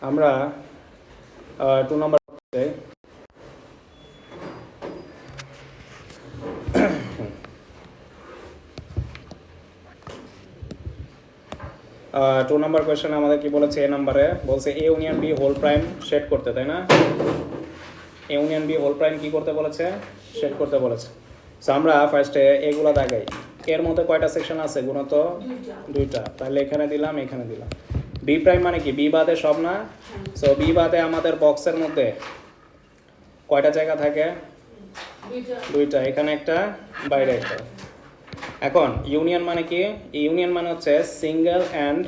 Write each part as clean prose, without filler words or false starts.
আমরা 2 নম্বর 2 নম্বর কোয়েশ্চেনে আমাদের কি বলেছে? এ নাম্বারে বলছে A union B whole prime set করতে, তাই না? A union B whole prime কি করতে বলেছে? সেট করতে বলেছে। সো আমরা ফার্স্টে এগুলো দেখাই। এর মধ্যে কয়টা সেকশন আছে? গুণত 2টা। তাহলে এখানে দিলাম, এখানে দিলাম। বি প্রাইম মানে কি? বি বাদে সব না? সো বি বাদে আমাদের বক্সের মধ্যে কয়টা জায়গা থাকে? 2টা। এখানে একটা, বাইরে একটা। এখন ইউনিয়ন মানে কি? ইউনিয়ন মানে হচ্ছে single and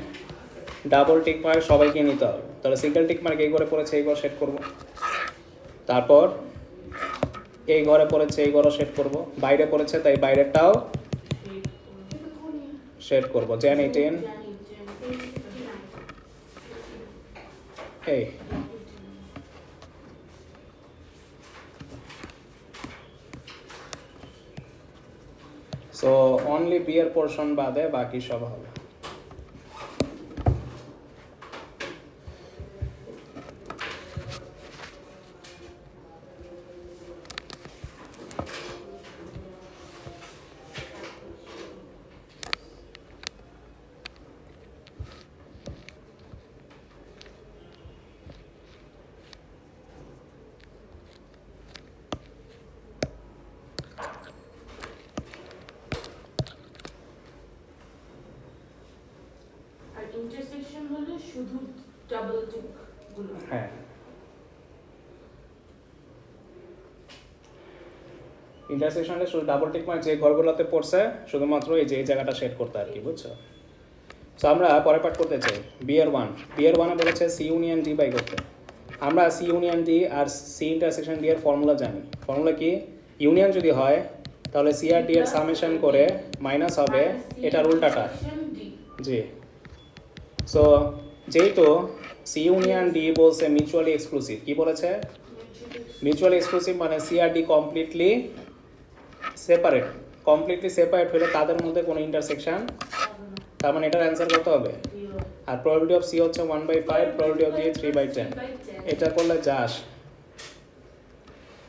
double tick mark সবাইকে নিতে হবে। তাহলে সিঙ্গেল টিক মার্ক এই ঘরে পড়েছে, এই ঘর সেট করব। তারপর এই ঘরে পড়েছে, এই ঘরও সেট করব। বাইরে পড়েছে, তাই বাইরেরটাও সেট করব। জেন 18 এই সো অনলি বি এর পোর্শন বাদে বাকি সব হবে। ইন্টারসেকশন হলো শুধু ডাবল টিক গুলো। হ্যাঁ, ইন্টারসেকশনে শুধু ডাবল টিক মার্ক যে ঘরগুলোতে পড়ছে শুধুমাত্র এই যে এই জায়গাটা সেট করতে আর কি, বুঝছো? সো আমরা পরে পাঠ করতে চাই বি এর 1। বি এর 1-এ বলেছে সি ইউনিয়ন ডি বাই করতে। আমরা সি ইউনিয়ন ডি আর সি ইন্টারসেকশন ডি এর ফর্মুলা জানি। ফর্মুলা কি? ইউনিয়ন যদি হয় তাহলে সি আর ডি এর সামেশন করে মাইনাস হবে এটার উল্টাটা। জি। সো যেহেতু সি ইউনিয়ন ডি বলছে মিউচুয়ালি এক্সক্লুসিভ, কি বলেছে? মিউচুয়ালি এক্সক্লুসিভ মানে সি আর D completely separate. Completely separate হলে তাদের মধ্যে কোনো ইন্টারসেকশন, তার মানে এটার অ্যান্সার কত হবে? আর প্রবাবিলিটি অফ সি হচ্ছে 1/5, প্রবাবিলিটি অফ ডি 3/10। এটা করলে যা আসে।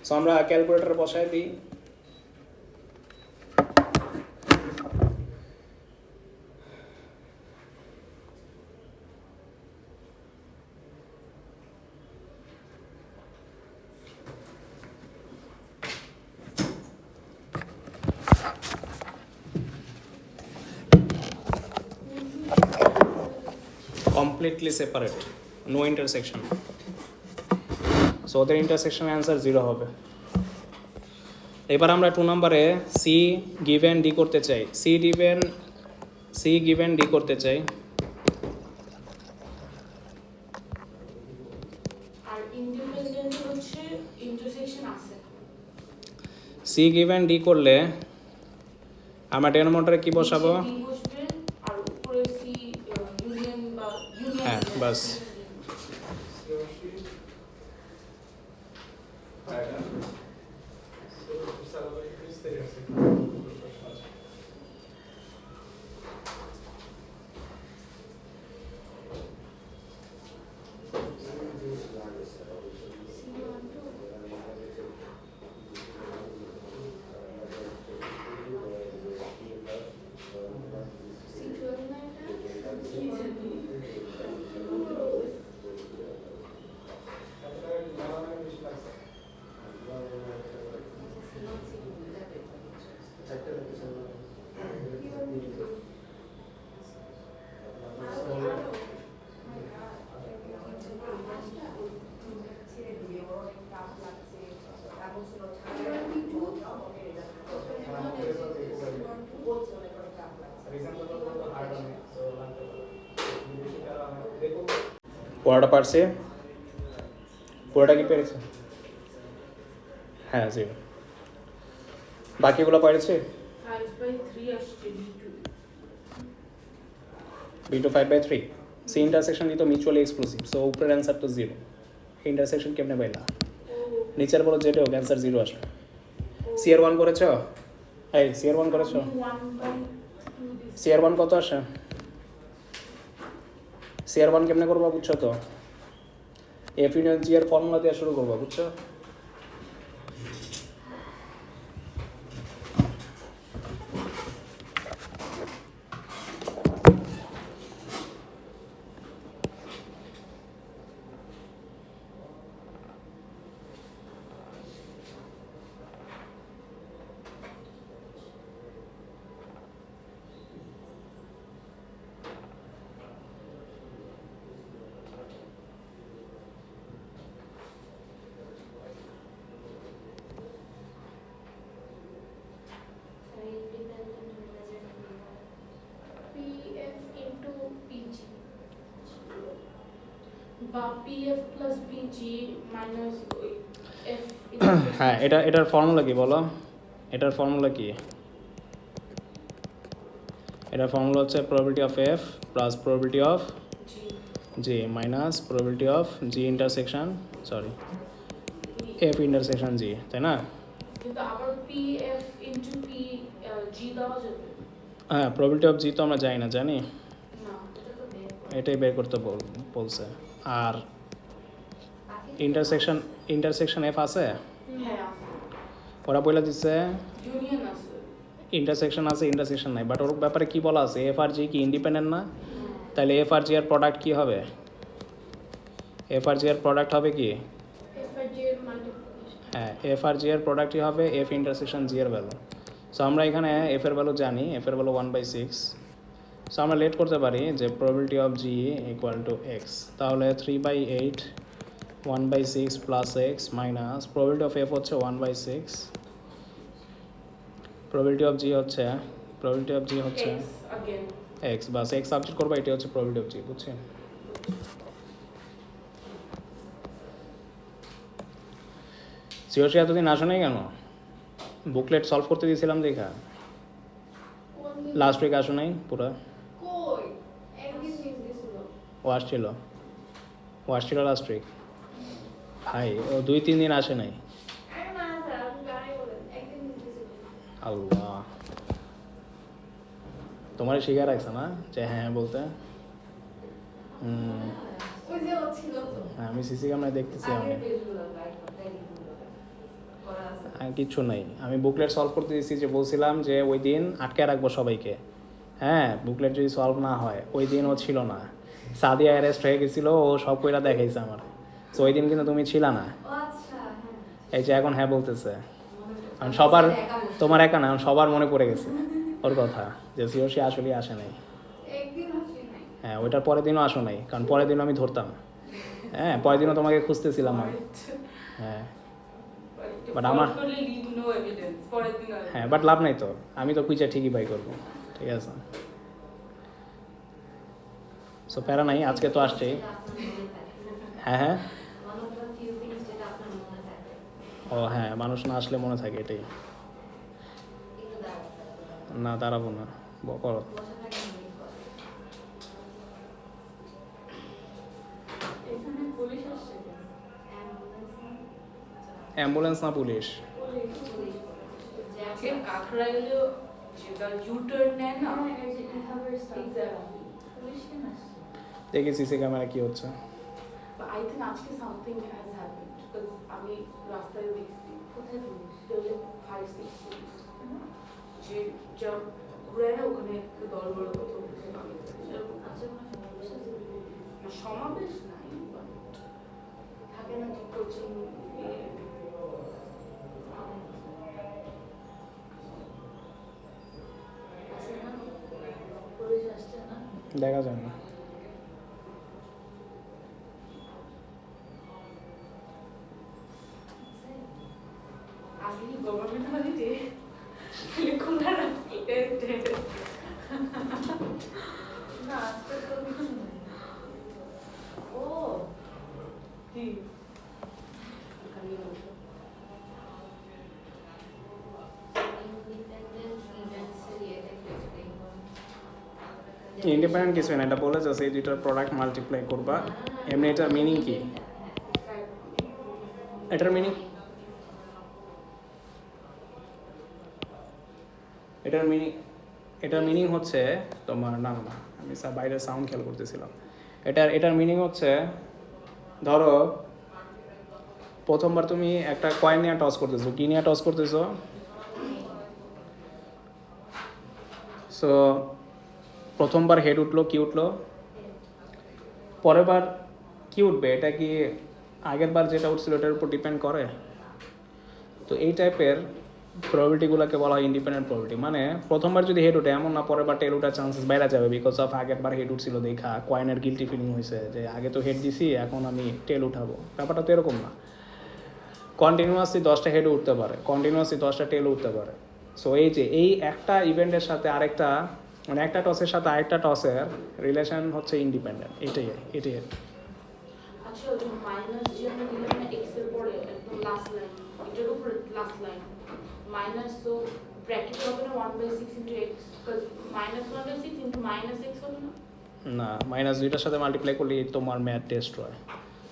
সো আমরা ক্যালকুলেটর বসায় দিই। Completely separate, no intersection. So ওদের ইন্টারসেকশন অ্যান্সার 0 হবে। এবার আমরা 2 নম্বরে সি গিভেন ডি করতে চাই। সি গিভেন ডি করতে চাই। আর ইন্ডিপেন্ডেন্ট হচ্ছে ইন্টারসেকশন আছে। সি গিভেন ডি করলে আমরা ডেনোমিনেটরে কি বসাবো? ডি বসবে আর উপরে সি ইউনিয়ন বা ইউনিয়ন। হ্যাঁ, বাস। পড়াটা পারছে? পুরোটা কি পেরেছে? হ্যাঁ, 0। বাকিগুলো পেরেছে? 5/3 আসছে B2 5/3। সি ইন্টারসেকশন দিত মিউচুয়ালি এক্সক্লুসিভ, সো উপরের অ্যান্সার তো 0। ইন্টারসেকশন কেমনে পাইলা? নিচের বলো যেটা হোক অ্যান্সার 0 আসবে। সি এর 1 করেছো? এই সি এর 1 করেছো? সি এর 1 কত আসে? সি এর 1 কেমনে করবো বুঝছো তো? এফ ইউনিয়ন জি এর ফর্মুলা দিয়ে শুরু করবো, বুঝছো? PF into PG বা PF plus PG minus F হ্যাঁ, এটার ফর্মুলা কি বলো? এটার ফর্মুলা কি? এটার ফর্মুলা হচ্ছে probability of F plus probability of G G minus probability of G intersection F intersection G, তাই না? কিন্তু আবার PF into P G দেওয়া যাবে হ্যাঁ, প্রবাবিলিটি অফ জি তো আমরা জানি না, জানি? না, এটা তো বের এটাই বের করতে বলছে। আর ইন্টারসেকশন এফ আছে, হ্যাঁ আছে ওরা বলে দিচ্ছে ইউনিয়ন আছে ইন্টারসেকশন আছে, ইন্টারসেকশন নাই, বাট ওর ব্যাপারে কি বলা আছে? এফ আর জি কি ইন্ডিপেন্ডেন্ট না? তাহলে এফ আর জি এর প্রোডাক্ট কি হবে? এফ আর জি এর প্রোডাক্ট হবে কি? F আর G এর মাল্টিপ্লিকেশন হ্যাঁ, এফ আর জি এর প্রোডাক্টই হবে এফ ইন্টারসেকশন জি এর ভ্যালু। সো আমরা এখানে এফ এর ভ্যালু জানি, এফ এর ভ্যালু 1/6। সো আমরা লেট করতে পারি যে probability of G equal to x, তাহলে 3/8 1/6 plus x minus probability of F হচ্ছে 1/6, প্রবাবিলিটি অফ জি হচ্ছে X again এক্স, বাস এক্স সাবজেক্ট করবো, এটি হচ্ছে প্রবাবিলিটি অফ জি, বুঝছেন? সিওসি এতদিন আসো নাই কেন? বুকলেট সলভ করতে দিয়েছিলাম দেখা, লাস্ট উইক আসো নাই পুরো? কই একদিন মিস দিছিল ও আসছিল লাস্ট উইক। হাই, ও 2-3 দিন আসে নাই। আরে না স্যার আপনি গাড়ি বলেন একদিন মিস দিছিল আল্লাহ, তোমার শিখে রাখছে না যে হ্যাঁ বলতে? ওই যে ও ছিল তো হ্যাঁ, আমি সিসি ক্যামেরায় দেখতেছি। আমি কিচ্ছু নাই, আমি বুকলেট সলভ করতে দিয়েছি, যে বলছিলাম যে ওই দিন আটকে রাখবো সবাইকে। হ্যাঁ, বুকলেট যদি সলভ না হয়, ওই দিন ও ছিল না, সাদিয়া অ্যারেস্ট হয়ে গেছিল, ও সব কইরা দেখাইছে আমার। তো ওই দিন কিন্তু তুমি ছিল না। এই যে এখন হ্যাঁ বলতেছে, কারণ সবার, তোমার একা না, সবার মনে পড়ে গেছে ওর কথা, যে সিওসি আসলে আসে নাই। একদিন আসি নাই হ্যাঁ, ওইটার পরের দিনও আসো নাই, কারণ পরের দিনও আমি ধরতাম। হ্যাঁ, পরের দিনও তোমাকে খুঁজতেছিলাম আমি। হ্যাঁ বাট আমার, হ্যাঁ বাট লাভ নাই তো, আমি তো খুঁজে ঠিকই বাই করবো, ঠিক আছে? সো প্যারা নাই, আজকে তো আসছেই। হ্যাঁ হ্যাঁ, ও হ্যাঁ, মানুষ না আসলে মনে থাকে, এটাই। না দাঁড়াবো না, করো। এখানে পুলিশ আসছে অ্যাম্বুলেন্স না পুলিশ? আজকে কাকরাইলে যেটা ইউটার্ন নেয় না পুলিশ কেন আসছে দেখি সিসি ক্যামেরা কি হচ্ছে। আই থিঙ্ক আজকে সামথিং হ্যাজ হ্যাপেন্ড বিকজ আমি রাস্তায় দেখছি কোথায় পুলিশ 5-6 পুলিশ যে যা ঘুরে না ওখানে দল বড় কথা বলছে সমাবেশ নাই থাকে না যে কোচিং পুলিশ আসছে না দেখা যায় না। আগে গভর্নমেন্ট হলিডে খোলা রাখতে না আজকে তো কিছু নেই ও কি ইন্ডিপেন্ডেন্ট কিছু না, এটা বলে যাচ্ছে এই দুইটার প্রোডাক্ট মাল্টিপ্লাই করবা। এমনি এটার মিনিং কি? এটার মিনিং, এটার মিনিং হচ্ছে তোমার, না না আমি বাইরের সাউন্ড খেয়াল করতেছিলাম। এটার মিনিং হচ্ছে, ধরো প্রথমবার তুমি একটা কয়েন নিয়ে টস করতেছো, কি নিয়ে টস করতেছো? সো প্রথমবার হেড উঠলো, কি উঠলো? পরের বার কি উঠবে? এটা কি আগের বার যেটা উঠছিল এটার উপর ডিপেন্ড করে? তো এই টাইপের প্রবাবিলিটিগুলোকে বলা হয় ইন্ডিপেন্ডেন্ট প্রবাবিলিটি। মানে প্রথমবার যদি হেড উঠে এমন না পরের বার টেল উঠার চান্সেস বাইরে যাবে, বিকজ অফ আগের বার হেড উঠছিল দেখা কয়েনের গিলটি ফিলিং হয়েছে যে আগে তো হেড দিছি এখন আমি টেল উঠাবো। ব্যাপারটা তো এরকম না, কন্টিনিউয়াসলি 10টা হেডও উঠতে পারে, কন্টিনিউয়াসলি 10টা টেলও উঠতে পারে। সো এই যে এই একটা ইভেন্টের সাথে আরেকটা, মানে একটা টসের সাথে আরেকটা টসের রিলেশন হচ্ছে ইন্ডিপেন্ডেন্ট, এটাই। আচ্ছা ওই মাইনাস যে আমরা দিলাম না এক্স এর পরে একদম লাস্ট লাইন, এটার উপরে লাস্ট লাইন মাইনাস, তো ব্র্যাকেট হবে না 1/6 into x, cuz -1/6 into -x হবে না? না, মাইনাস দুইটার সাথে মাল্টিপ্লাই করলে তোমার ম্যাথ টেস্ট হয়,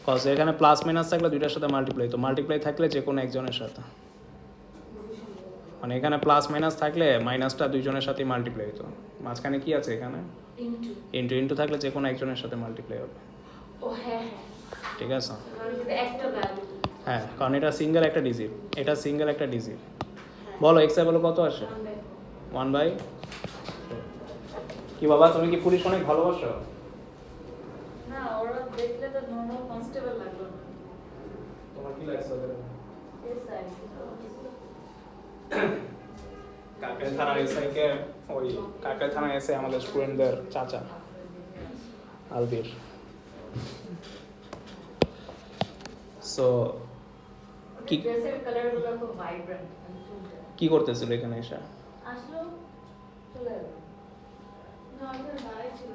কজ এখানে প্লাস মাইনাস থাকলে দুইটার সাথে মাল্টিপ্লাই, তো মাল্টিপ্লাই থাকলে যে কোনো একজনের সাথে, মানে এখানে প্লাস মাইনাস থাকলে মাইনাসটা দুইজনের সাথেই মাল্টিপ্লাই হতো, মাঝখানে কি আছে এখানে ইনটু ইন্টু ইন্টু থাকলে যে কোনো একজনের সাথে মাল্টিপ্লাই হবে। ও হ্যাঁ ঠিক আছে, হ্যাঁ একটা ভ্যালু। হ্যাঁ, কারণ এটা সিঙ্গেল একটা ডিজিট, এটা সিঙ্গেল একটা ডিজিট। বলো এক্স এর বলো কত আসে? 1/4। কি বাবা তুমি কি পুলিশ অনেক ভালোবাসো? না, ওরা দেখলে তো নর্মাল কনস্টেবল লাগলো না। তোমার কি লাগছে ওদের? এসআই কাকের থানার এসআই কে, ওই কাকের থানার এসআই আমাদের স্টুডেন্টদের চাচা আলবির। সো কি ড্রেসের কালারগুলো খুব ভাইব্রেন্ট। কি করতেছিল এখানে এসে? আসলো চলে গেল। না আমাদের দাঁড়াই ছিল,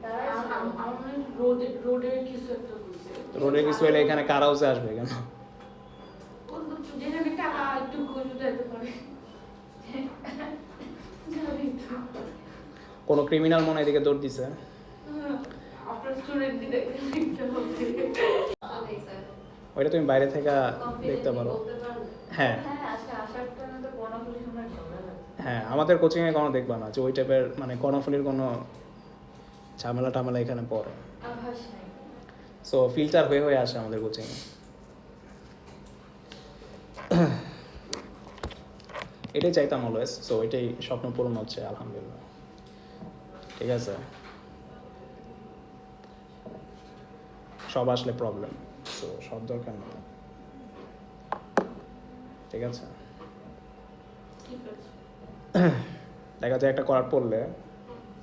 দাঁড়াই ছিল। আমার রোডের কিছু একটা হয়েছে, রোডে কিছু এলে এখানে কার হাউসে আসবে কেন? যেখানে টাকা একটু ঘুরে যেতে পারে জানি তো কোনো ক্রিমিনাল মনে হয় এদিকে দৌড় দিছে। আপনার স্টুডেন্ট দিতে ওকে স্যার, ওইটা তুমি বাইরে থেকে দেখতে পারো। বলতে পারবে? হ্যাঁ হ্যাঁ, আজকে আসার টাইমে তো বর্ণপুলিশ আমরা ঝগড়া লাগছে। হ্যাঁ, আমাদের কোচিংয়ে কোনো দেখবা না যে ওই টাইপের মানে কর্ণফুলির কোনো ঝামেলা টামেলা এখানে পড়ে। আভাস নাই। সো ফিল্টার হয়ে হয়ে আসে আমাদের কোচিংয়ে। এটাই চাইতাম অলওয়েজ, সো এটাই স্বপ্ন পূরণ হচ্ছে আলহামদুলিল্লাহ। ঠিক আছে, সব আসলে প্রবলেম, সো সব দরকার নেই। ঠিক আছে, ঠিক আছে। দেখা যায় একটা করার পড়লে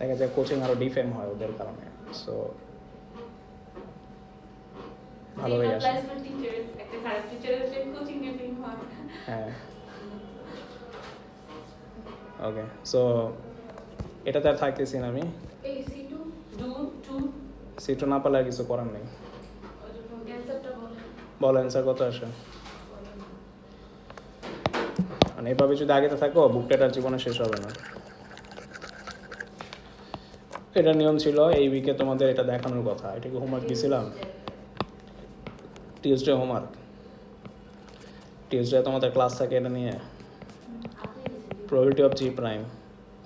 দেখা যায় কোচিং আরো ডিফেম হয় ওদের কারণে, সো ভালো হয়ে আসে। প্লেসমেন্ট টিচার একটা খারাপ টিচারের যে কোচিং এ ফিল্ম হয়। হ্যাঁ, ওকে, সো এটাতে আর থাকতেছি না আমি। এই C2 2 সিটও না পারলে আর কিছু করার নেই। ক্যান্সারটা বলে বলো অ্যান্সার কত আসে? মানে এভাবে যদি আগেতে থাকো বুকটা এটার জীবনে শেষ হবে না। এটা নিয়ম ছিল এই উইকে তোমাদের এটা দেখানোর কথা। এটা কি হোমওয়ার্ক দিয়েছিলাম? টিউসডে হোমওয়ার্ক, টিউসডে তোমাদের ক্লাস থাকে এটা নিয়ে, প্রবাবিলিটি অফ জি প্রাইম।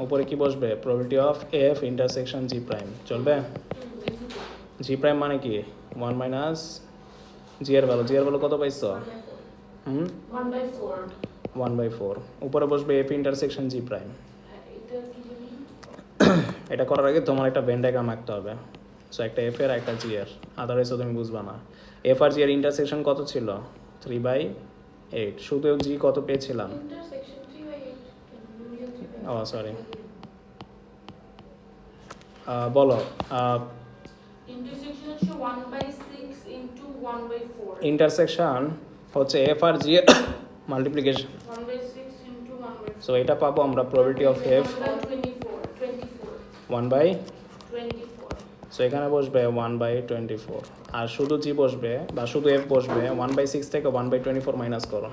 উপরে কি বসবে? Probability of F intersection G prime. চলবে? জি প্রাইম মানে কি? 1 মাইনাস জি এর ভ্যালু। জি এর ভ্যালু কত পাইছো? 1/4 1/4। উপরে বসবে এফ ইন্টারসেকশন জি প্রাইম। এটা কি জানি এটা করার আগে তোমার একটা ভেন ডায়াগ্রাম আঁকতে হবে। সো একটা এফ এর একটা জি এর, আদারওয়াইজ তুমি বুঝবা না। এফ আর জি এর ইন্টারসেকশন কত ছিল? 3/8। শুধু জি কত পেয়েছিলাম? ইন্টারসেকশন 3/8 ও সরি, বলো। ইন্টারসেকশন হচ্ছে 1/6 ইনটু 1/4 ইন্টারসেকশন হচ্ছে এফ আর জি এর মাল্টিপ্লিকেশন। 1/6 ইনটু 1/4 সো এটা পাবো আমরা প্রবাবিলিটি অফ এফ 1/24 সো এখানে বসবে 1/24, আর শুধু জি বসবে বা শুধু এফ বসবে 1/6 থেকে 1/24 মাইনাস করো।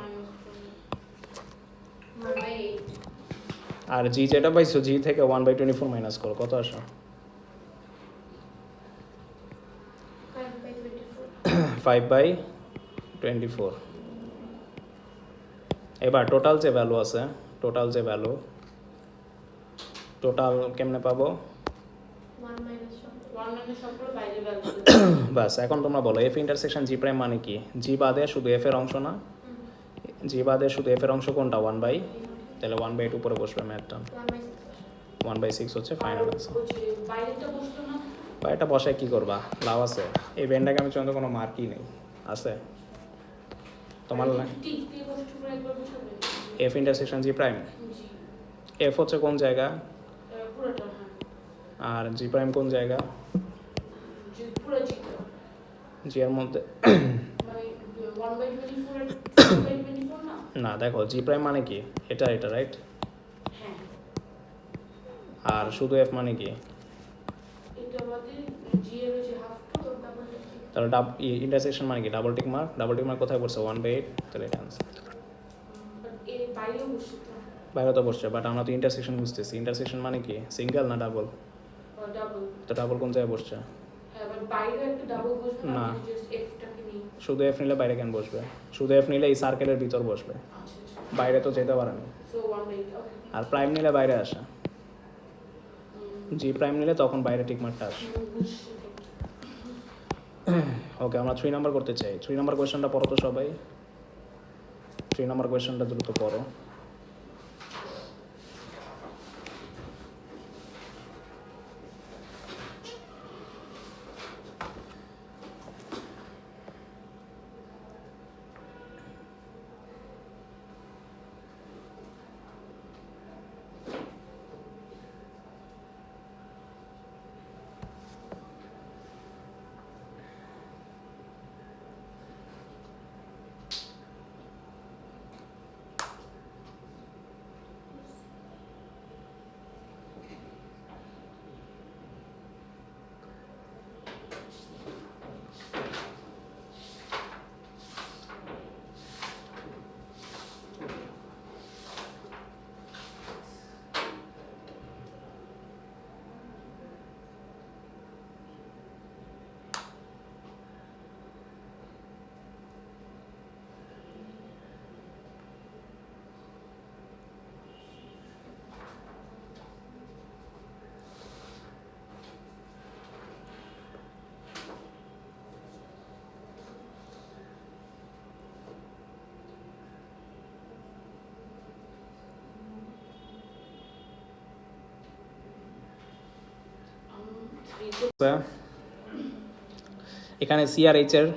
1/8 আর জি যেটা পাইছো জি থেকে 1/24 মাইনাস করো, কত আসো? 5/24 5/24। এবার টোটাল যে ভ্যালু আছে, টোটাল যে ভ্যালু, টোটাল কেমনে পাবো? 1 - 1 ওয়ান মানে সবগুলো বাইরে বের করে বাস এখন তোমরা বলো এফ ইন্টারসেকশন জি প্রাইম মানে কি? জি বাদে শুধু এফ এর অংশ না, জি বাদে শুধু এফ এর অংশ কোনটা? 1/, তাহলে 1/8 উপরে বসবে ম্যাথ টার্ম, 1/6 হচ্ছে ফাইনাল আনসার। ওই যে বাইরেটা বসতো না বা এটা বসায় কি করবা? লাভ আছে? এই বেন্ডাকে আমি চন্দ্র কোনো মার্কই নেই আছে তোমার টিক দিয়ে কষ্ট করে একবার বসাবে এফ ইন্টারসেকশন জি প্রাইম, জি এফ হচ্ছে কোন জায়গা পুরোটা হ্যাঁ আর জি প্রাইম কোন জায়গা? যে পুরো জিটা জি এর মধ্যে মানে 1/24 আর 2/24 না না দেখো জি প্রাইম মানে কি? এটা এটা রাইট, হ্যাঁ আর শুধু এফ মানে কি? এটা বাদে জি এর যে হাফ টু ডাবল তাহলে ইন্টারসেকশন মানে কি? ডাবল টিক মার্ক কোথায় পড়ছে? 1/8, তাহলে এটা আনসার। বাট এর বাইরেও বসে তো বাইরে তো বসছে, বাট আমরা তো ইন্টারসেকশন বুঝতেছি। ইন্টারসেকশন মানে কি? সিঙ্গেল না ডাবল? ডাবল তো ডাবল কোন জায়গায় বসছে? হ্যাঁ বাট বাইরে একটা ডাবল বসবে না। না জাস্ট এফটাকে নিয়ে শুধু এফ নিলে বাইরে কেন বসবে? শুধু এফ নিলে এই সার্কেলের ভিতর বসবে, আচ্ছা আচ্ছা বাইরে তো যেতে পারে না। সো 1/8 ওকে আর প্রাইম নিলে বাইরে আসে, জি প্রাইম নিলে তখন বাইরে টিক মার্কটা আসে। ওকে আমরা 3 নাম্বার করতে চাই। 3 নাম্বার কোয়েশ্চেনটা পড়ো তো সবাই। 3 নাম্বার কোয়েশ্চেনটা দ্রুত পড়ো। এখানে সি আর এইচ এর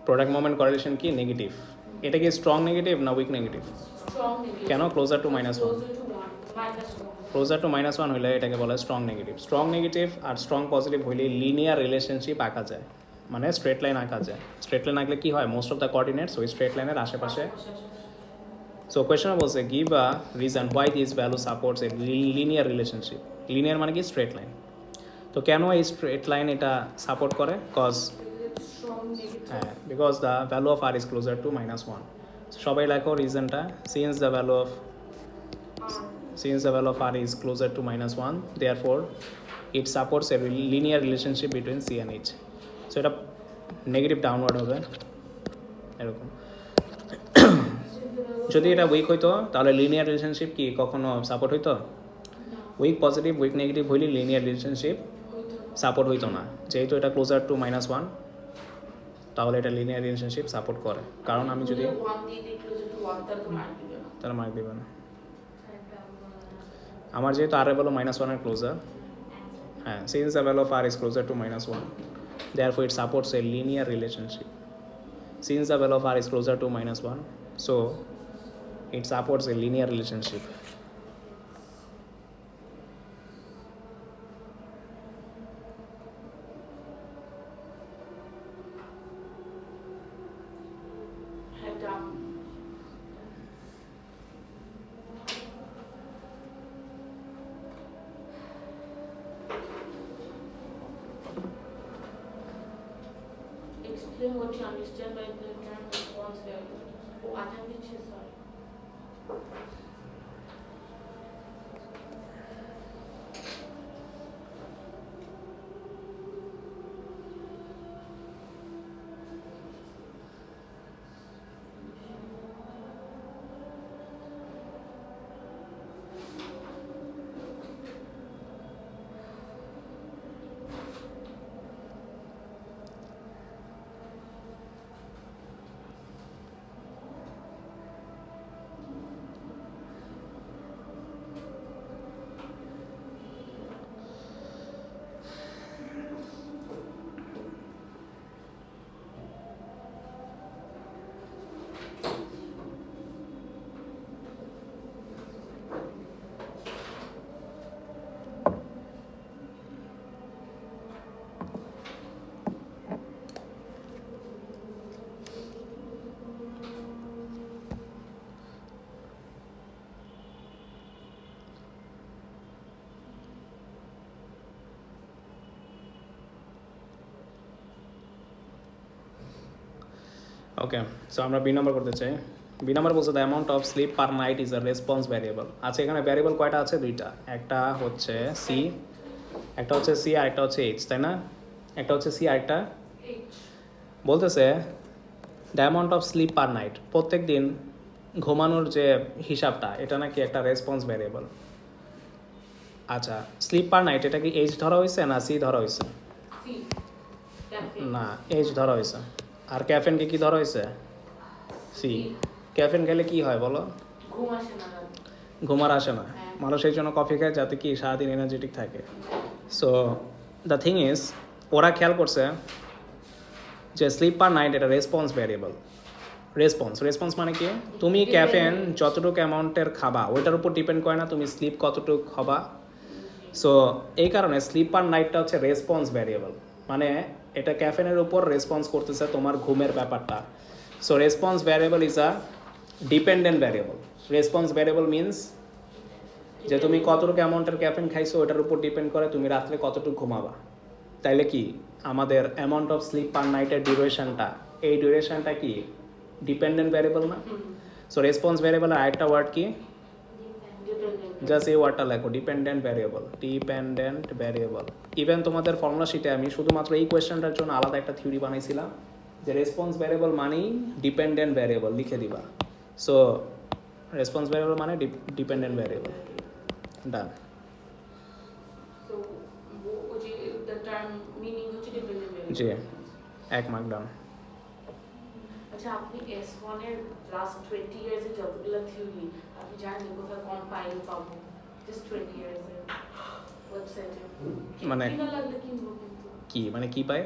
প্রোডাক্ট মোমেন্ট করেলেশন কি? নেগেটিভ। এটা কি স্ট্রং নেগেটিভ না উইক নেগেটিভ? স্ট্রং নেগেটিভ কেন? Closure to -1। Closure to 1 closure to -1 হলে এটাকে বলা হয় স্ট্রং নেগেটিভ। স্ট্রং নেগেটিভ আর স্ট্রং পজিটিভ হইলে লিনিয়ার রিলেশনশিপ আঁকা যায়, মানে স্ট্রেট লাইন আঁকা যায়। স্ট্রেট লাইন আঁকলে কি হয়? মোস্ট অফ দ্য কোঅর্ডিনেটস ওই স্ট্রেট লাইনের আশেপাশে। সো কোয়েশ্চনে বলছে give a reason why this value supports a linear relationship. Linear মানে কি? Straight line. তো কেন এই স্ট্রেট লাইন এটা সাপোর্ট করে? স্ট্রং নেগেটিভ হ্যাঁ, because the value of r is closer to -1। সবাই লেখো রিজনটা। Since the value of r is closer to -1, therefore it supports a linear relationship between c and h. So এটা negative downward হবে এরকম। যদি এটা week হইতো তাহলে লিনিয়ার রিলেশনশিপ কি কখনো সাপোর্ট হইতো? উইক পজিটিভ উইক নেগেটিভ হইলে লিনিয়ার রিলেশনশিপ সাপোর্ট হইতো না। যেহেতু এটা ক্লোজার টু -1 তাহলে এটা লিনিয়ার রিলেশনশিপ সাপোর্ট করে। কারণ আমি যদি 1 দিয়ে দিই ক্লোজার টু 1 তার তো মার্ক দিবে না তাহলে মার্ক দেবে না। আমার যেহেতু আর এর ভ্যালু -1 এর ক্লোজার, হ্যাঁ, since the value of r is closer to -1, therefore it supports a linear relationship. Since the value of r is closer to -1, so it supports a linear relationship. হ্যাঁ ডান explain what you understand by the term response variable. Oh, I think it's sorry. Okay, so আমরা B number করতে চাই। B number বলছে the amount of sleep per night is a response variable. আচ্ছা, এখানে variable কয়টা আছে? দুইটা, একটা হচ্ছে সি, আর একটা হচ্ছে এইচ, তাই না? একটা হচ্ছে সি আর একটা H. বলতেছে the amount of sleep per night, প্রত্যেক দিন ঘুমানোর যে হিসাবটা, এটা নাকি একটা রেসপন্স ভ্যারিয়েবল। আচ্ছা, স্লিপ পার নাইট এটা কি এইচ ধরা হয়েছে না সি ধরা হয়েছে? C. Caffeine. না, এইচ ধরা হয়েছে। আর ক্যাফেনকে কি ধরা হয়েছে? সি। ক্যাফেন খেলে কি হয় বলো? ঘুম আসে না রাতে। ঘুমার আসে না, হ্যাঁ। মানুষ এই জন্য কফি খায় যাতে কি সারাদিন এনার্জেটিক থাকে। সো দ্য থিং ইজ, ওরা খেয়াল করছে যে স্লিপ পার নাইট এটা রেসপন্স ভ্যারিয়েবল। রেসপন্স মানে কি? তুমি ক্যাফেন যতটুকু অ্যামাউন্টের খাবা ওইটার উপর ডিপেন্ড করে না তুমি স্লিপ কতটুকু হবা। সো এই কারণে স্লিপ পার নাইটটা হচ্ছে রেসপন্স ভ্যারিয়েবল, মানে এটা ক্যাফেনের উপর রেসপন্স করতেছে তোমার ঘুমের ব্যাপারটা। So response variable is a dependent variable. Response variable means যে তুমি কতটুকু অ্যামাউন্টের ক্যাফেন খাইছো ওটার উপর ডিপেন্ড করে তুমি রাত্রে কতটুকু ঘুমাবা। তাইলে কি আমাদের অ্যামাউন্ট অফ স্লিপ পার নাইটের ডিউরেশনটা, এই ডিউরেশনটা কি ডিপেন্ডেন্ট ভ্যারিয়েবল না? সো রেসপন্স ভ্যারিয়েবলের আরেকটা ওয়ার্ড কি? Dependent. জাস্ট এই ওয়ার্ডটা লেখো, ডিপেন্ডেন্ট ভ্যারিয়েবল। ইভেন তোমাদের ফর্মুলা শিটে আমি শুধুমাত্র এই কোয়েশ্চেনটার জন্য আলাদা একটা থিওরি বানাইছিলাম যে রেসপন্স ভ্যারিয়েবল মানেই ডিপেন্ডেন্ট ভ্যারিয়েবল, লিখে দিবা। সো রেসপন্স ভ্যারিয়েবল মানে dependent variable. Done. So, the term meaning হচ্ছে dependent variable. জি, 1 মার্ক ডান। আচ্ছা, আপনি S1 এর লাস্ট 20 ইয়ার্স এর যতগুলো থিওরি আপনি জানেন কোথায় কম্পাইল পাবো? জাস্ট 20 ইয়ার্স এর ওয়েবসাইটে মানে কিনা লাগলে কিনবো কিন্তু কি মানে কি পায়?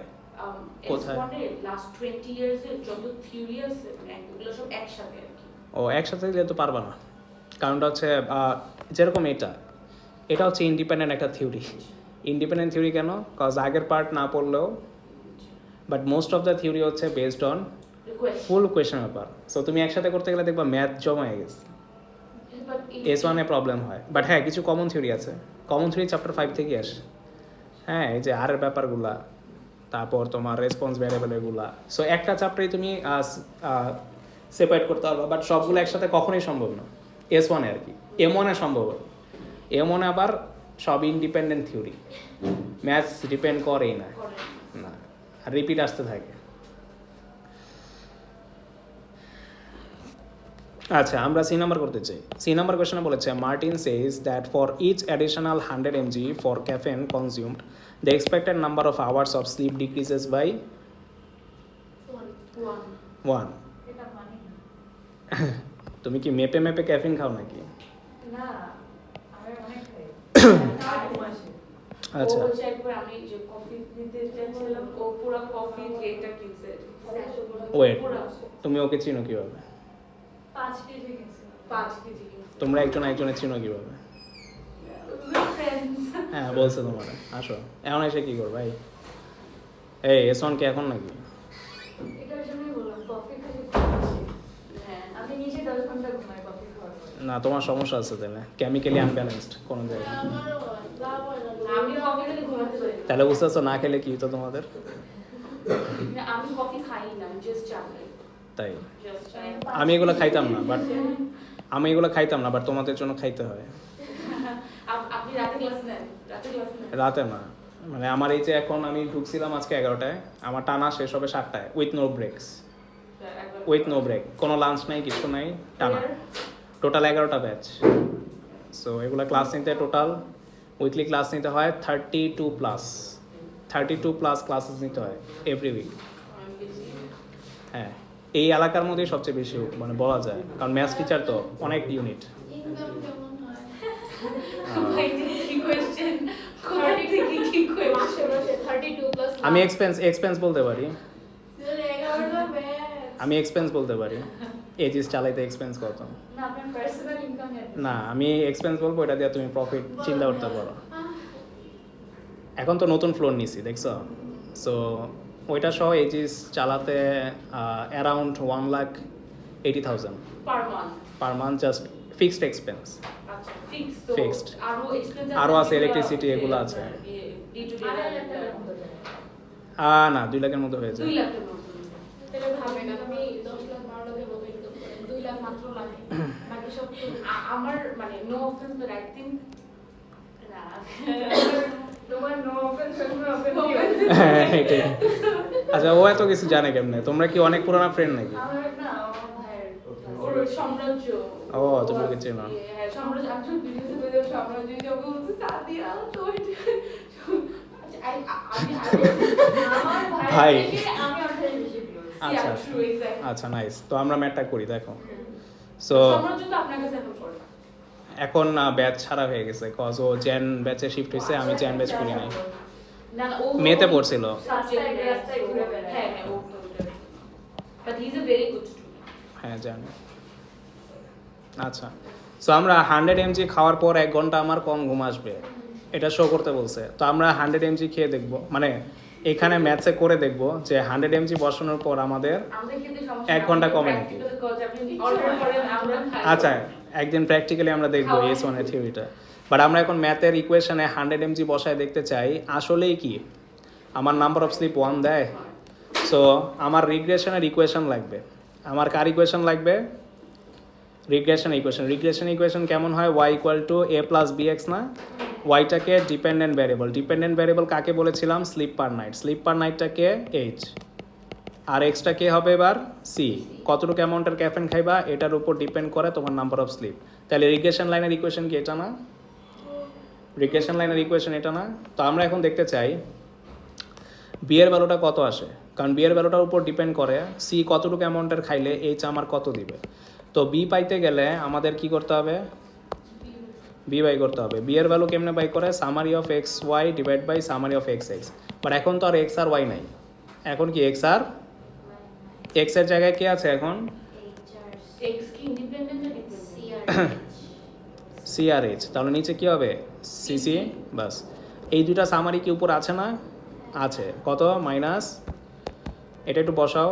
কোথায়? S1 এর লাস্ট 20 ইয়ার্স এর যত থিওরি আছে এগুলো সব একসাথে আর কি। ও একসাথে দিলে তো পারবা না, কারণটা হচ্ছে যেরকম এটা হচ্ছে ইন্ডিপেন্ডেন্ট একটা থিওরি। ইন্ডিপেন্ডেন্ট থিওরি কেন? কজ আগের পার্ট না পড়লেও but most of the theory হচ্ছে based on request full question paper. So তুমি একসাথে করতে গেলে দেখবা ম্যাথ জমা হয়ে গেছে, বাট S1 প্রবলেম হয়। বাট হ্যাঁ, কিছু কমন থিওরি আছে, কমন থিওরি চ্যাপ্টার 5 থেকে আসে। হ্যাঁ, এই যে আর এর ব্যাপারগুলা, তারপর তোমার রেসপন্স ভ্যারিয়েবলগুলা। সো একটা চ্যাপ্টারই তুমি সেপারেট করতে পারবা, বাট সবগুলো একসাথে কখনোই সম্ভব না। S1 আর কি, M1 সম্ভব। M1 আবার সব ইন্ডিপেন্ডেন্ট থিওরি, ম্যাথস ডিপেন্ড করেই না, না, আর রিপিট আসতে থাকে। আচ্ছা, আমরা সি নাম্বার করতে চাই। সি নাম্বার কোয়েশ্চনে বলেছে Martin says that for each additional 100 mg for caffeine consumed the expected number of hours of sleep decreases by 1। এটা মানি না। তুমি কি মেপে ক্যাফিন খাও নাকি? না, আমি অনেক খাই। আচ্ছা, ও বলছে একবার আমি যে কফি নিতে চাইছিলাম ও পুরো কফি এটা কিনছে ওয়েট, পুরো তুমি ওকে চিনো কিভাবে? 5 কেজি গেছে। 5 কেজি কিনছে। তোমরা একজনের চিনো কিভাবে? ফ্রেন্ডস হ্যাঁ, বলছে তোমার। আসো, এখন এসে কি করবো ভাই? এই S1 কি এখন নাকি? এটার জন্যই বললাম কফি খেলে ঘুমাচ্ছি। হ্যাঁ আমি নিজে 10 ঘন্টা ঘুমাই কফি খাওয়ার পরে। না, তোমার সমস্যা আছে তাহলে, কেমিক্যালি আনব্যালেন্সড কোনো জায়গায়। আমি কফি খেলে ঘুমাতে পারি না। তাহলে বুঝতেছো না খেলে কি হতো তোমাদের? না, আমি কফি খাই না, আমি জাস্ট চা খাই। তাই জাস্ট চা। আমি এগুলো খাইতাম না, বাট তোমাদের জন্য খাইতে হয়। আপনি রাতে ক্লাস নেন? রাতে ক্লাস নেন? রাতে না, মানে আমার এই যে এখন আমি ঢুকছিলাম আজকে 11টায়, আমার টানা শেষ হবে 7টায়, উইথ নো ব্রেক, কোনো লাঞ্চ নাই, কিছু নাই, টানা। টোটাল 11টা ব্যাচ। সো এগুলো ক্লাস নিতে টোটাল উইকলি ক্লাস নিতে হয় 32 প্লাস ক্লাসেস নিতে হয় এভরি উইক। হ্যাঁ, এই এলাকার মধ্যেই সবচেয়ে বেশি মানে বলা যায়, কারণ ম্যাথস টিচার তো অনেক ইউনিট। ইনকাম কেমন হয়? ভাই কি কোশ্চেন? কোথা থেকে কি মাসে কোশ্চেন? মাসে 32 প্লাস আমি এক্সপেন্স বলতে পারি, 11টা ব্যাচ। আমি এক্সপেন্স বলতে পারি। এজিস চালাইতে এক্সপেন্স কত? না, আপনার পার্সোনাল ইনকাম এর। না, আমি এক্সপেন্স বলবো, এটা দিয়ে তুমি প্রফিট চিন্তা করতে পারো। এখন তো নতুন ফ্লোর নিছি, দেখছো? সো ওইটা সহ এজিস চালাতে around 1,80,000 per month. Just fixed expense. আচ্ছা, ফিক্স তো Fixed. আরো এক্সপেন্স আরো আছে, electricity এগুলো আছে। ডি টু ডে 2,500,000 মতো যায়। না, 2 লাখের মতো হয়ে যায়। 2 লাখের মতো। তাহলে ভাবেন আমি 10 লাখ 12 লাখের মতো ইনকাম করেন 2 লাখ মাত্র লাগে বাকি সব তো আমার মানে no offence but I think তোমার নো অফেন্স হ্যাঁ এটাই। আচ্ছা ও এত কিছু জানে কেমনে? তোমরা কি অনেক পুরানা ফ্রেন্ড নাকি? আমার না আমার ভাইয়ের ওর সাম্রাজ্য ও তুমি ওকে চেনো। হ্যাঁ সাম্রাজ্য একজন ভিডিওতে বেরিয়ে সাম্রাজ্য যখন বলছে সাদিয়া তো আমার ভাই। ভাই থেকে আমি ওর থেকে বেশি ক্লোজ আচ্ছা true, exactly. আচ্ছা নাইস। তো আমরা ম্যাটটা করি দেখো। সো সাম্রাজ্য তো আপনার কাছে এখন পড়ে এখন ব্যাচ ছাড়া হয়ে গেছে কজ ও জেন ব্যাচে শিফট হয়েছে, আমি জেন ব্যাচ করি নাই। না না ও মেতে পড়ছিল। রাস্তায় ঘুরে বেড়ায়। হ্যাঁ হ্যাঁ ও তো but he is a very good student হ্যাঁ জানি। আচ্ছা সো আমরা 100 mg খাওয়ার পর 1 ঘন্টা আমার কম ঘুম আসবে, এটা শো করতে বলছে। তো আমরা 100 mg খেয়ে দেখব, মানে এখানে ম্যাথসে করে দেখব যে 100 mg বসানোর পর আমাদের আমাদের ক্ষেত্রে সমস্যা 1 ঘন্টা কমে নাকি। আপনি অর্ডার করেন আমরা খাই আচ্ছা একদিন প্র্যাকটিক্যালি আমরা দেখবো এস ওয়ানের থিওরিটা। বাট আমরা এখন ম্যাথের ইকুয়েশনে 100 mg বসায় দেখতে চাই আসলেই কি আমার নাম্বার অফ স্লিপ 1 দেয়। সো আমার রিগ্রেশনের ইকুয়েশন লাগবে। আমার কার ইকুয়েশন লাগবে? রিগ্রেশন ইকুয়েশন কেমন হয়? y equal to a plus bx না? ওয়াইটাকে ডিপেন্ডেন্ট ভ্যারিয়েবল কাকে বলেছিলাম? স্লিপ পার নাইটটাকে h, আর এক্সটা কে হবে এবার? সি। কতটুকু অ্যামাউন্টের ক্যাফেন খাইবা এটার উপর ডিপেন্ড করে তোমার নাম্বার অফ স্লিপ। তাহলে রিগ্রেশন লাইনের ইকুয়েশন কি এটা না? রিগ্রেশন লাইনের ইকুয়েশন এটা না? তো আমরা এখন দেখতে চাই বি এর ভ্যালুটা কত আসে, কারণ বি এর ভ্যালুটার উপর ডিপেন্ড করে সি কতটুকু অ্যামাউন্টের খাইলে এইচ আমার কত দিবে। তো বি পাইতে গেলে আমাদের কি করতে হবে? বি বাই করতে হবে। বি এর ভ্যালু কেমনে বাই করে? Summary of x y divide by summary of x x. But এখন তো আর এক্স আর ওয়াই নাই, এখন কি এক্স আর এক্স এর জায়গায় কি আছে এখন? এক্স কি ইন্ডিপেন্ডেন্ট না ডিপেন্ডেন্ট সি আর এইচ। তাহলে নিচে কি হবে? সিসি। বাস এই দুটা সামারি কি উপর আছে না? আছে। কত? মাইনাস এটা একটু বসাও।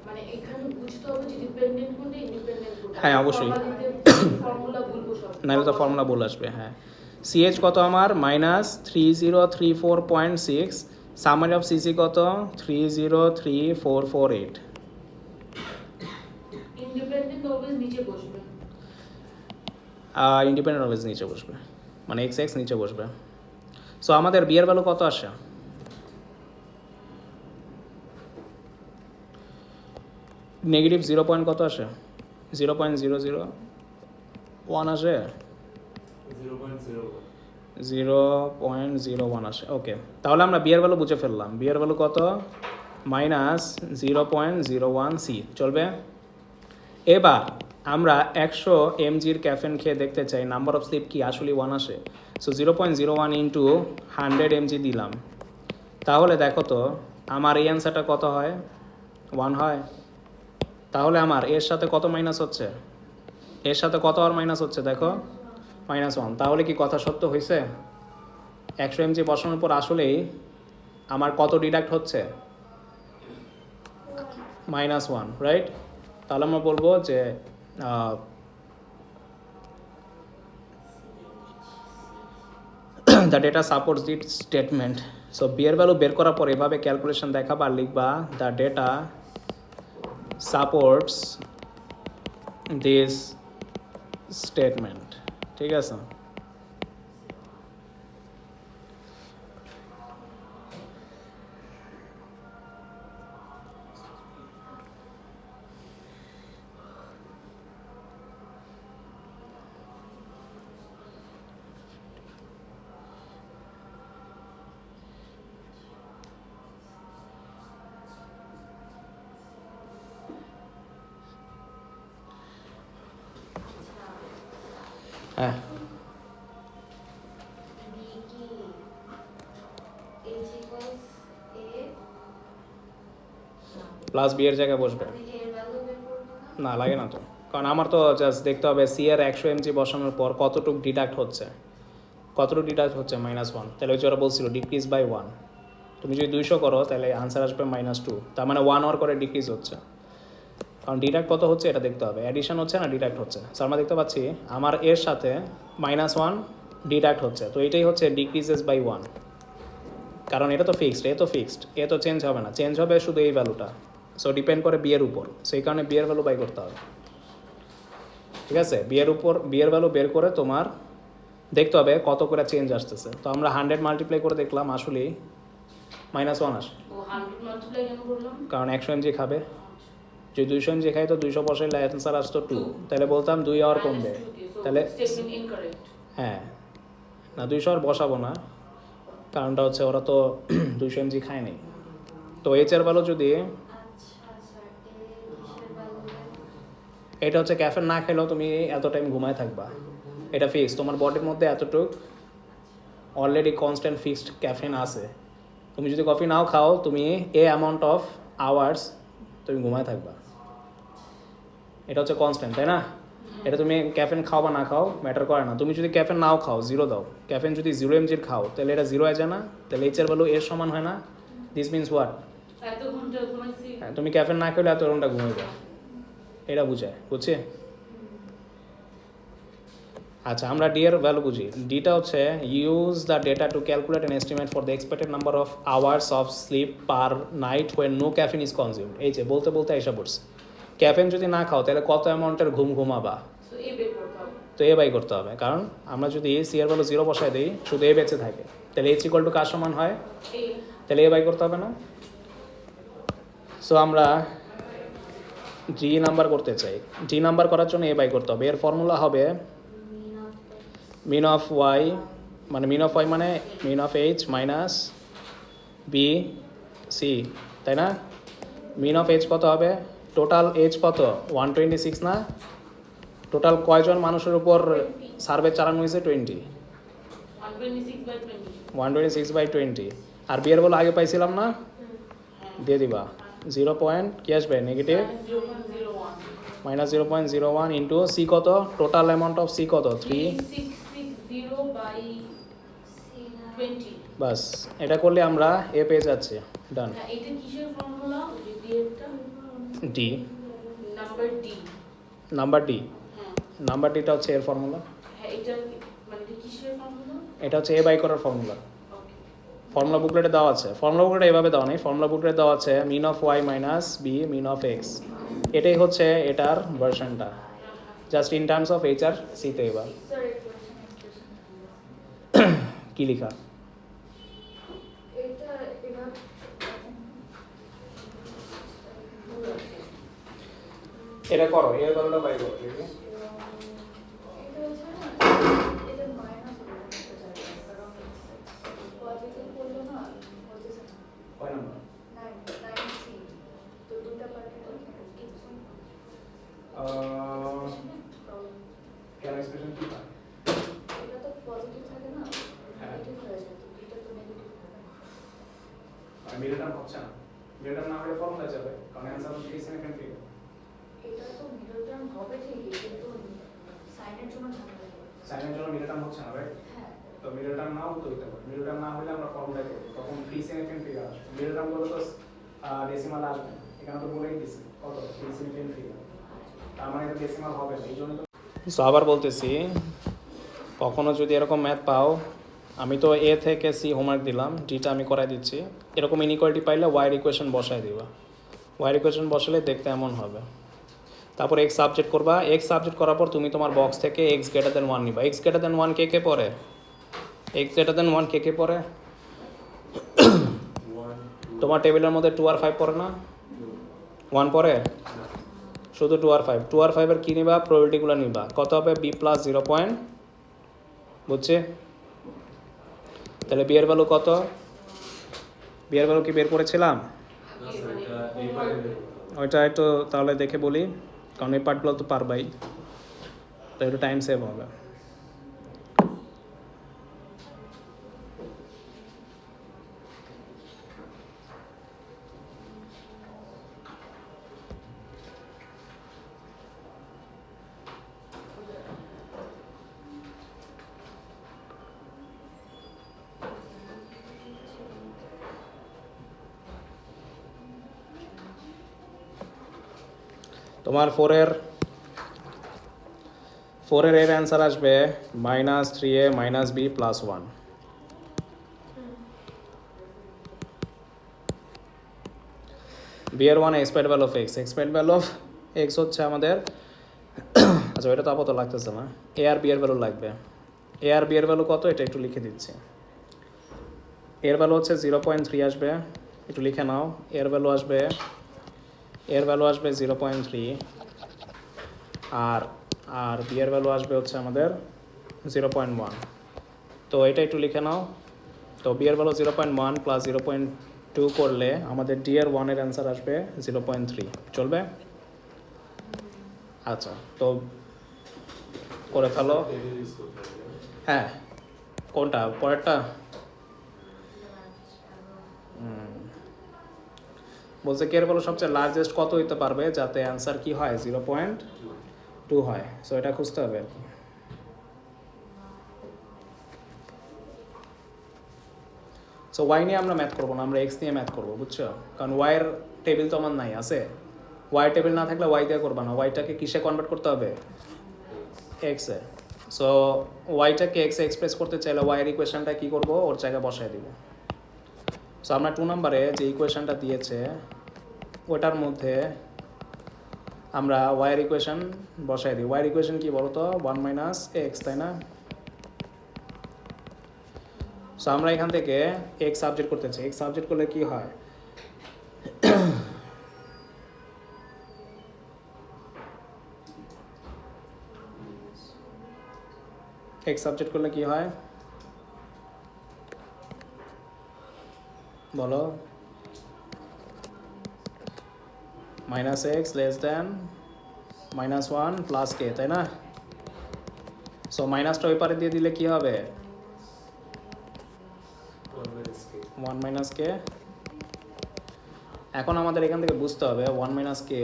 মানে এখানে বুঝতে হবে যে ডিপেন্ডেন্ট কোনটা ইন্ডিপেন্ডেন্ট কোনটা। হ্যাঁ, অবশ্যই। ফর্মুলা ভুলবো সব। নাহলে তো ফর্মুলা ভুল আসবে। হ্যাঁ সিএইচ কত আমার? মাইনাস 3034.6। সামারি অফ সিসি কত? 303448। ইন্ডিপেন্ডেন্ট অলওয়েজ নিচে বসবে। ইন্ডিপেন্ডেন্ট অলওয়েজ নিচে বসবে, মানে এক্স এক্স নিচে বসবে। সো আমাদের বি এর ভ্যালু কত আসে? নেগেটিভ 0 পয়েন্ট কত আসে? 0.001 আসে, 0.01 আসে। ওকে তাহলে আমরা বি এর ভ্যালু বুঝে ফেললাম। বি এর ভ্যালু কত? Minus 0.01 C. চলবে। এবার আমরা 100 mgর ক্যাফেন খেয়ে দেখতে চাই নাম্বার অফ স্লিপ কি আসলে 1 আসে। সো 0.01 ইন্টু 100 mg দিলাম। তাহলে দেখো তো আমার এই অ্যান্সারটা কত হয়? 1 হয়। তাহলে আমার এর সাথে কত মাইনাস হচ্ছে? এর সাথে কত আর মাইনাস হচ্ছে দেখো? -1। তাহলে কি কথা সত্য হয়েছে? 100 mg বসানোর পর আসলেই আমার কত ডিডাক্ট হচ্ছে? -1, রাইট? তাহলে আমরা বলবো যে the data supports this statement. So B এর ভ্যালু বের করার পর এভাবে ক্যালকুলেশন দেখাবা আর লিখবা the data supports this statement. ঠিক আছে? হ্যাঁ প্লাস বি এর জায়গায় বসবে না, লাগে না তো, কারণ আমার তো জাস্ট দেখতে হবে সি এর 100 mg বসানোর পর কতটুকু ডিডাক্ট হচ্ছে। -1। তাহলে ওই যে ওরা বলছিল ডিক্রিজ বাই 1। তুমি যদি 200 করো তাহলে আনসার আসবে -2। তার মানে 1 আওয়ার করে ডিক্রিজ হচ্ছে, কারণ ডিডাক্ট কত হচ্ছে এটা দেখতে হবে। অ্যাডিশন হচ্ছে না ডিডাক্ট হচ্ছে। সো আমরা দেখতে পাচ্ছি আমার এর সাথে -1 ডিডাক্ট হচ্ছে। তো এটাই হচ্ছে ডিক্রিজেস বাই 1, কারণ এটা তো ফিক্সড, এ তো চেঞ্জ হবে না। চেঞ্জ হবে শুধু এই ভ্যালুটা। সো ডিপেন্ড করে বি এর উপর, সেই কারণে বি এর ভ্যালু বাই করতে হবে। ঠিক আছে, বি এর উপর বি এর ভ্যালু বের করে তোমার দেখতে হবে কত করে চেঞ্জ আসতেছে। তো আমরা 100 মাল্টিপ্লাই করে দেখলাম আসলেই -1 আসে, ও 100 মাল্টিপ্লাই কেন করলাম? কারণ 100 mg খাবে। যদি 200 mg খাই তো 200 বসাইলে অ্যান্সার আসতো 2, তাহলে বলতাম 2 আওয়ার কমবে। তাহলে স্টেটমেন্ট ইনকারেক্ট। হ্যাঁ, না 200 আর বসাবো না, কারণটা হচ্ছে ওরা তো 200 mg খায়নি। তো এইচ এর ভ্যালু যদি আচ্ছা স্যার কিসের ভ্যালু? এটা হচ্ছে ক্যাফেন না খেলেও তুমি এত টাইম ঘুমায় থাকবা, এটা ফিক্স। তোমার বডির মধ্যে এতটুক অলরেডি কনস্ট্যান্ট ফিক্সড ক্যাফেন আছে। তুমি যদি কফি নাও খাও, তুমি এ অ্যামাউন্ট অফ আওয়ার্স তুমি ঘুমায় থাকবা, এটা হচ্ছে কনস্ট্যান্ট, তাই না? এটা তুমি ক্যাফেন খাও বা না খাও ম্যাটার করে না। তুমি যদি ক্যাফেন নাও খাও, 0 দাও, ক্যাফেন যদি 0 mg খাও, তাহলে এটা 0 হয়ে যায় না? তাহলে এইচ এর ভ্যালু এর সমান হয় না? This means what? এত ঘন্টা ঘুমাইছি। হ্যাঁ, তুমি ক্যাফেন না খেলে এত ঘন্টা ঘুমাইবে, এটা বুঝায়, বুঝছি? আচ্ছা, আমরা ডি এর ভ্যালু বুঝি। ডিটা হচ্ছে use the data to calculate an estimate for the expected number of hours of sleep per night when no caffeine is consumed. এই যে বলতে বলতে এসে পড়ছে, ক্যাফেন যদি না খাও তাহলে কত অ্যামাউন্টের ঘুমাবা, সো এ বের করতে হবে। তো এ বাই করতে হবে। কারণ আমরা যদি সি এর ভ্যালু 0 বসায় দিই, শুধু এ বেঁচে থাকে, তাহলে এইচ ইকুয়াল টু কার সমান হয়? এ তাহলে এ বাই করতে হবে না? সো আমরা জি নাম্বার করতে চাই, জি নাম্বার করার জন্য এ বাই করতে হবে। এর ফর্মুলা হবে মিন অফ ওয়াই, মানে মিন অফ ওয়াই মানে mean of H minus B C, তাই না? মিন অফ এইচ কত হবে? টোটাল এইচ কত? 126 না? টোটাল কয়জন মানুষের উপর সার্ভে চালানো হয়েছে? 20, 126/20। 126/20। আর বি এর বলে আগে পাইছিলাম না, দিয়ে দিবা 0 পয়েন্ট কি আসবে? নেগেটিভ -0.01 -0.01 ইন্টু সি কত? টোটাল অ্যামাউন্ট অফ সি কত? 3। 3660/20। বাস, এটা করলে আমরা এ পেয়ে যাচ্ছি। ডান। হ্যাঁ, এটা কিসের ফর্মুলা? ডি এরটা D number D. Number D, হ্যাঁ নাম্বার ডিটা হচ্ছে এর ফর্মুলা। হ্যাঁ, এটা মানে এটা কিসের ফর্মুলা? এটা হচ্ছে এ বাই করার ফর্মুলা। ওকে। ফর্মুলা বুকলেটে দেওয়া আছে, ফর্মুলা বুকলেটে এভাবে দেওয়া নেই, ফর্মুলা বুকলেটে দেওয়া আছে mean of Y minus B mean of X. এটাই হচ্ছে এটার ভার্সনটা, just in terms of H আর সিতে। এবার স্যার ইকুয়েশন কি লেখা? এটা এবার এটা করো, এর ভ্যালুটা বাই করো। এটা হচ্ছে না, এটা মাইনাস হবে একটা জায়গায়, কারণ পজিটিভ করলে না হচ্ছে না। কয় নাম্বার? 9C, তো দুটো পার্টে কেন এক্সপ্রেশন কি হয়? এটা তো পজিটিভ থাকে না, হ্যাঁ। নেগেটিভ হয়ে যায়, তো দুটো তো নেগেটিভ হবে। আর মিডল টার্ম হচ্ছে না, মিডল টার্ম না হলে ফর্মুলা যাবে, কারণ অ্যানসার হচ্ছে কি সেকেন্ড ফিগার। এটা তো মিডল টার্ম হবে ঠিকই, কিন্তু সাইনের জন্য ঝামেলা হবে। সাইনের জন্য মিডল টার্ম হচ্ছে না, রাইট? হ্যাঁ, তো মিডল টার্ম নাও তো হইতে পারে, মিডল টার্ম না হলে আমরা ফর্মুলা করব, তখন ফ্রি সেকেন্ড ফিগার আসবে। মিডল টার্ম বলে তো ডেসিমাল আসবে না, এখানে তো বলেই দিছি কত ফ্রি সেকেন্ড ফিগার, তার মানে এটা ডেসিমাল হবে না, এই জন্য তো। সো আবার বলতেছি, কখনো যদি এরকম ম্যাথ পাও, আমি তো এ থেকে সি হোমওয়ার্ক দিলাম, ডিটা আমি করাই দিচ্ছি, এরকম ইনইকুয়ালিটি পাইলে ওয়াইয়ের ইকুয়েশন বসাই দিবা, ওয়াইয়ের ইকুয়েশন বসালে দেখতে এমন হবে। তারপর এক্স সাবজেক্ট করবা, এক্স সাবজেক্ট করার পর তুমি তোমার বক্স থেকে এক্স গ্রেটার দেন 1 নিবা। এক্স গ্রেটার দেন 1 কে কে পড়ে? এক্স গ্রেটার দেন 1 কে কে পড়ে? তোমার টেবিলের মধ্যে 2 আর 5 পড়ে না? 1 পড়ে? শুধু 2 আর 5, 2 আর 5 এর কী নিবা? প্রবাবিলিটিগুলো নিবা। কত হবে? বি প্লাস 0 পয়েন্ট, বুঝছে? তাহলে বি এর ভ্যালু কত? বি এর ভ্যালু কি বের করেছিলাম? ওইটা একটু তাহলে দেখে বলি, কারণ এই পার্টগুলো তো পারবাই, তো একটু টাইম সেভ হবে। তোমার 4 এর এর অ্যান্সার আসবে -3a - b + 1। বিয়ার one expect value of x, expect value of x হচ্ছে আমাদের আচ্ছা ওইটা তো আপাতত লাগতেছে না, এ আর বি এর ভ্যালু লাগবে। এ আর বি এর ভ্যালু কত এটা একটু লিখে দিচ্ছি। এর ভ্যালু হচ্ছে 0.3 আসবে, একটু লিখে নাও। এর ভ্যালু আসবে 0.3 আর আর বি এর ভ্যালু আসবে হচ্ছে আমাদের 0.1। তো এটা একটু লিখে নাও। তো বি এর ভ্যালু 0.1 প্লাস 0.2 করলে আমাদের ডি এর ওয়ানের অ্যান্সার আসবে 0.3। চলবে? আচ্ছা তো করে ফেলো। হ্যাঁ কোনটা পরেরটা? বলছে কে এর ভ্যালু সবচেয়ে লার্জেস্ট কত হইতে পারবে যাতে অ্যান্সার কি হয় 0.2 হয়। সো এটা খুঁজতে হবে আর কি। সো ওয়াই নিয়ে আমরা ম্যাথ করবো না, আমরা এক্স নিয়ে ম্যাথ করবো, বুঝছো? কারণ ওয়াইয়ের টেবিল তো আমার নাই, আছে ওয়াই টেবিল না থাকলে ওয়াই দিয়ে করবা না, ওয়াইটাকে কিসে কনভার্ট করতে হবে? এক্সে। সো ওয়াইটাকে এক্সে এক্সপ্রেস করতে চাইলে ওয়াইয়ের ইকুয়েশনটা কী করবো, ওর জায়গায় বসায় দিব। সো আমরা 2 নম্বরে যে ইকুয়েশনটা দিয়েছে ওটার মধ্যে আমরা ওয়াইয়ের ইকুয়েশন বসাই দিই। ওয়াইয়ের ইকুয়েশন কি বলো তো? 1 মাইনাস এক্স, তাই না? সো আমরা এখান থেকে এক্স সাবজেক্ট করতে চাই। এক্স সাবজেক্ট করলে কি হয়? এক্স সাবজেক্ট করলে কি হয় বলো? Minus X less then -1 plus K, তাই না? সো মাইনাসটা ওই পারে দিয়ে দিলে কি হবে? 1 মাইনাস কে। এখন আমাদের এখান থেকে বুঝতে হবে 1 মাইনাস কে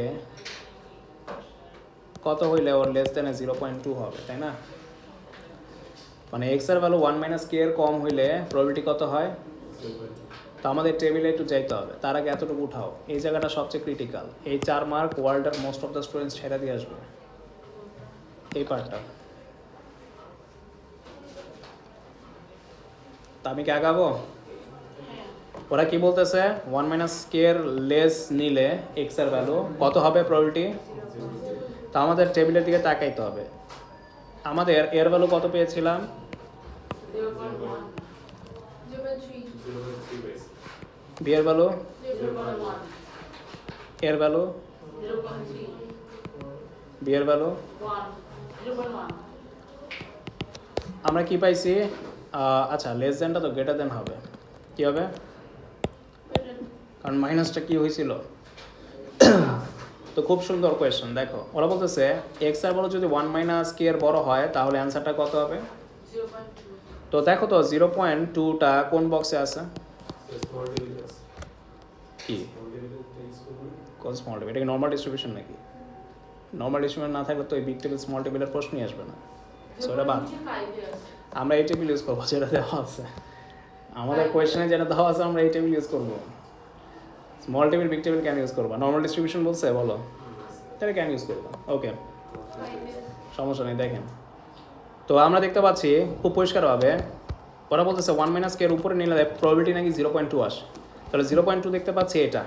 কত হইলে ওর লেস দেন 0.2 হবে, তাই না? মানে এক্স এর ভ্যালু 1 মাইনাস কে এর কম হইলে প্রবাবিলিটি কত হয়? তো আমাদের টেবিলে একটু যাইতে হবে, তার আগে এতটুকু উঠাও। এই জায়গাটা সবচেয়ে ক্রিটিক্যাল। এই 4 মার্ক ওয়ার্ল্ডের মোস্ট অফ দ্য স্টুডেন্টস ছেড়ে দিয়ে আসবে এই পার্টটা। তা আমি কি আগাবো? ওরা কি বলতেছে? 1 মাইনাস কে এর লেস নিলে এক্স এর ভ্যালু কত হবে প্রবাবিলিটি? তা আমাদের টেবিলের দিকে তাকাইতে হবে। আমাদের এর ভ্যালু কত পেয়েছিলাম? 0.1, 0.3 বি এর ভ্যালু, 0.1, এর ভ্যালু, 0.3, বি এর ভ্যালু 1, 0.1. আমরা কি পাইছি? আচ্ছা লেস দেনটা তো গ্রেটার দেন হবে, কি হবে? কারণ মাইনাসটা কি হয়েছিল? তো খুব সুন্দর কোয়েশ্চেন, দেখো ওরা বলতেছে এক্স এর ভ্যালু যদি 1 মাইনাস কে এর বড় হয় তাহলে অ্যান্সারটা কত হবে? 0.2. তো দেখো তো 0.2টা কোন বক্সে আছে? কি কোন স্মল টেবিল? এটা কি নর্মাল ডিস্ট্রিবিউশন নাকি? নর্মাল ডিস্ট্রিবিউশন না থাকলে তো এই বিগ টেবিল স্মল টেবিলের প্রশ্নই আসবে না। সো এটা বাদ, 5 years. আমরা এই টেবিল ইউজ করবো যেটা দেওয়া আছে। আমাদের কোয়েশ্চেনে যেটা দেওয়া আছে আমরা এই টেবিল ইউজ করবো। স্মল টেবিল বিগ টেবিল কেন ইউজ করবা? নর্মাল ডিস্ট্রিবিউশন বলছে, বলো তাহলে কেন ইউজ করবা? ওকে সমস্যা নেই। দেখেন তো আমরা দেখতে পাচ্ছি খুব পরিষ্কারভাবে ওরা বলতেছে 1 মাইনাস কে এর উপরে নিলে প্রবাবিলিটি নাকি 0.2 আসে। তাহলে 0.2 দেখতে পাচ্ছি এটা।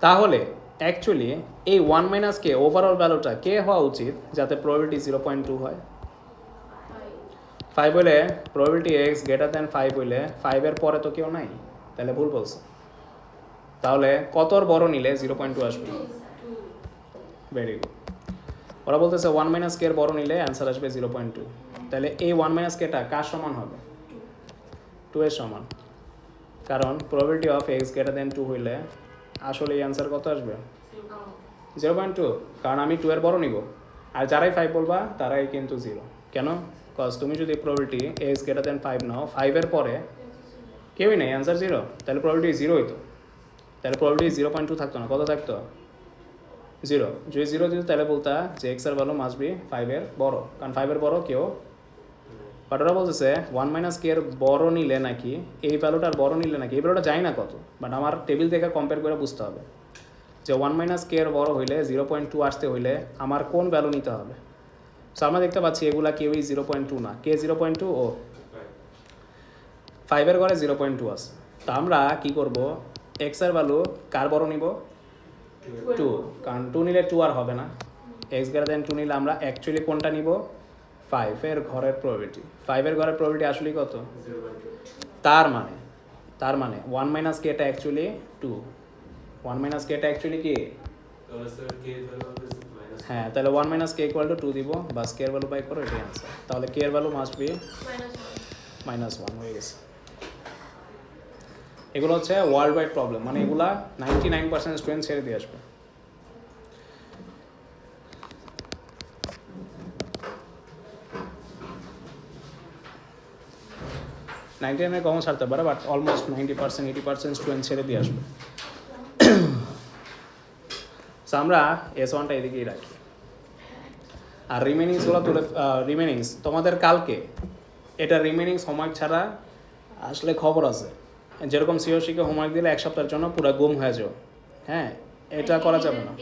তাহলে অ্যাকচুয়ালি এই 1 মাইনাস কে ওভারঅল ভ্যালুটা কে হওয়া উচিত যাতে প্রবাবিলিটি 0.2 হয়? 5 হইলে প্রবাবিলিটি এক্স গ্রেটার দ্যান 5 হইলে 5 এর পরে তো কেউ নাই, তাহলে ভুল বলছে। তাহলে কতর বড় নিলে 0.2 আসবে? Very good. ওরা বলতেছে 1 মাইনাস কে এর বড় নিলে অ্যান্সার আসবে 0.2। তাহলে এই 1 মাইনাস কেটা কার সমান হবে? 2 এর সমান। কারণ probability of x greater than 2 হইলে আসলে এই অ্যান্সার কত আসবে? 0.2। কারণ আমি 2 এর বড় নিব, আর যারাই 5 বলবা তারাই কিন্তু 0। কেন? কজ তুমি যদি প্রবাবিলিটি এক্স গ্রেটার দ্যান 5 নাও, 5 এর পরে কেউই নেই, অ্যান্সার 0, তাহলে প্রবাবিলিটি 0 হইতো। তাহলে প্রবাবিলিটি 0.2 থাকতো না, কত থাকতো? 0। যদি 0 দিত তাহলে বলতা যে এক্স এর ভ্যালু মাস্ট বি 5 এর বড়, কারণ 5 এর বড় কেউ। বাট ওরা বলতেছে 1 মাইনাস কে এর বড় নিলে নাকি এই ভ্যালুটার বড় নিলে নাকি এই ভ্যালুটা জানি না কত, বাট আমার টেবিল দেখে কম্পেয়ার করে বুঝতে হবে যে 1 মাইনাস কে এর বড় হইলে 0.2 আসতে হইলে আমার কোন ভ্যালু নিতে হবে। সো আমরা দেখতে পাচ্ছি এগুলা কেউই 0.2 না। কে 0.2? ও 5 এর ঘরে 0.2 আছে। তা আমরা কি করব? এক্স এর ভ্যালু কার বড় নিব 2, কারণ 2 নিলে 2 আর হবে না, এক্স গ্রেটার দেন 2 নিলে আমরা অ্যাকচুয়ালি কোনটা নিব 5 এর ঘরের প্রবাবিলিটি। 5 এর ঘরের প্রবাবিলিটি আসলে কত? তার মানে 1 মাইনাস কে এটা অ্যাকচুয়ালি 2, 1 মাইনাস কে এটা অ্যাকচুয়ালি কি? হ্যাঁ, তাহলে 1 মাইনাস কে ইকুয়াল টু 2 দিব, বাস কে এর ভ্যালু বাই করো, এটাই आंसर। তাহলে কে এর ভ্যালু মাস্ট বি -1 হয়ে গেছে। এগুলো হচ্ছে ওয়ার্ল্ড ওয়াইড প্রবলেম, মানে এগুলা 99% স্টুডেন্ট ছেড়ে দিয়ে আসবে। নাইনটি কমন ছাড়তে পারে, বাট অলমোস্ট 90% 80% স্টুডেন্ট ছেড়ে দিয়ে আসবে। সো আমরা S1টা এদিকেই রাখি, আর রিমেনিংসগুলো তুলে রিমেনিংস তোমাদের কালকে এটা রিমেনিংস হোমওয়ার্ক ছাড়া আসলে খবর আছে, যেরকম সিওসিকে হোমওয়ার্ক দিলে এক সপ্তাহের জন্য পুরো গুম হয়ে যাও। হ্যাঁ, এটা করা যাবে না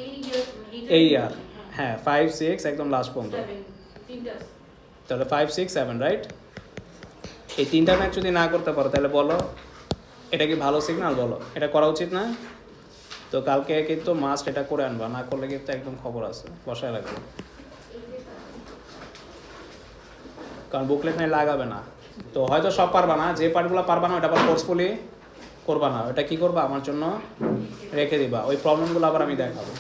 এই ইয়ার। হ্যাঁ, 5 6 একদম লাস্ট পর্যন্ত, তাহলে 5 6 7 রাইট। এই তিনটা ম্যাচ যদি না করতে পারো তাহলে বলো এটা কি ভালো সিগন্যাল? বলো এটা করা উচিত না? তো কালকে কিন্তু মাস্ট এটা করে আনবা, না করলে কিন্তু একদম খবর আছে, বসায় লাগবে, কারণ বুকলেট নিয়ে লাগাবে না। তো হয়তো সব পারবা না, যে পার্টগুলো পারবা না ওটা আবার ফোর্সফুলি করবা না, ওটা কি করবা আমার জন্য রেখে দিবা, ওই প্রবলেমগুলো আবার আমি দেখাবো।